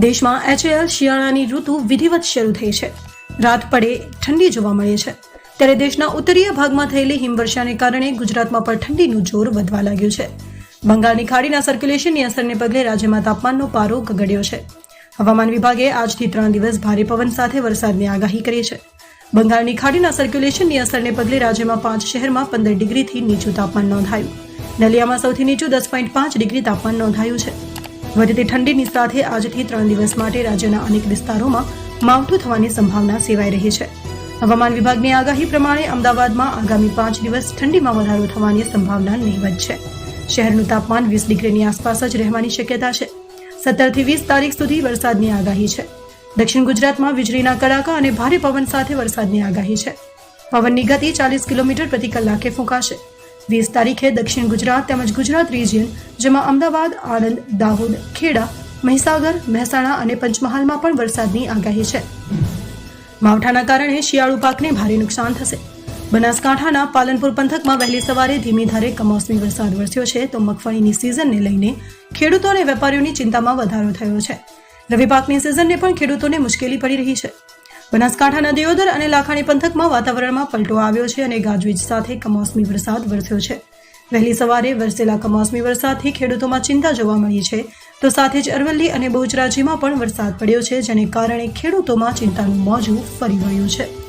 દેશમાં HAL શિયાળાની ઋતુ વિધિવત શરૂ થઈ છે. રાત પડે ઠંડી જોવા મળે છે. ત્યારે દેશના ઉત્તરીય ભાગમાં થયેલી હિમવર્ષાને કારણે ગુજરાતમાં પણ ઠંડીનું જોર વધવા લાગ્યું છે. બંગાળની ખાડીના સર્ક્યુલેશનની અસરને પગલે રાજ્યમાં તાપમાનનો પારો ગગડ્યો છે. હવામાન વિભાગે આજથી 3 દિવસ ભારે પવન સાથે વરસાદની આગાહી કરી છે. બંગાળની ખાડીના સર્ક્યુલેશનની અસરને પગલે રાજ્યમાં 5 શહેરમાં 15 ડિગ્રીથી નીચું તાપમાન નોંધાયું. નલિયામાં સૌથી નીચું 10.5 ડિગ્રી તાપમાન નોંધાયું છે. વધતી ઠંડીની સાથે આજથી 3 દિવસ માટે રાજ્યના અનેક વિસ્તારોમાં માવઠું થવાની સંભાવના સેવાઈ રહી છે. હવામાન વિભાગની આગાહી પ્રમાણે અમદાવાદમાં આગામી 5 દિવસ ઠંડીમાં વધારો થવાની સંભાવના નહીવત છે. શહેરનું તાપમાન 20 ડિગ્રીની આસપાસ જ રહેવાની શક્યતા છે. 17 થી 20 તારીખ સુધી વરસાદની આગાહી છે. દક્ષિણ ગુજરાતમાં વીજળીના કડાકા અને ભારે પવન સાથે વરસાદની આગાહી છે. પવનની ગતિ 40 કિલોમીટર પ્રતિ કલાકે ફૂંકાશે. 20 તારીખે દક્ષિણ ગુજરાત તેમજ ગુજરાત રિજિયન જેમાં અમદાવાદ, આણંદ, દાહોદ, ખેડા, મહીસાગર, મહેસાણા અને પંચમહાલમાં પણ વરસાદની આગાહી છે. માવઠાના કારણે શિયાળુ પાકને ભારે નુકસાન થશે. બનાસકાંઠાના પાલનપુર પંથકમાં વહેલી સવારે ધીમી ધારે કમોસમી વરસાદ વરસ્યો છે તો મગફળીની સિઝનને લઈને ખેડૂતો અને વેપારીઓની ચિંતામાં વધારો થયો છે. રવિ પાકની સિઝનને પણ ખેડૂતોને મુશ્કેલી પડી રહી છે. બનાસકાંઠાના દિયોદર અને લાખાણી પંથકમાં વાતાવરણમાં પલટો આવ્યો છે અને ગાજવીજ સાથે કમોસમી વરસાદ વરસ્યો છે. વહેલી સવારે વરસેલા કમોસમી વરસાદથી ખેડૂતોમાં ચિંતા જોવા મળી છે તો સાથે જ અરવલ્લી અને બહુચરાજીમાં પણ વરસાદ પડ્યો છે જેને કારણે ખેડૂતોમાં ચિંતાનું મોજું ફરી વળ્યું છે.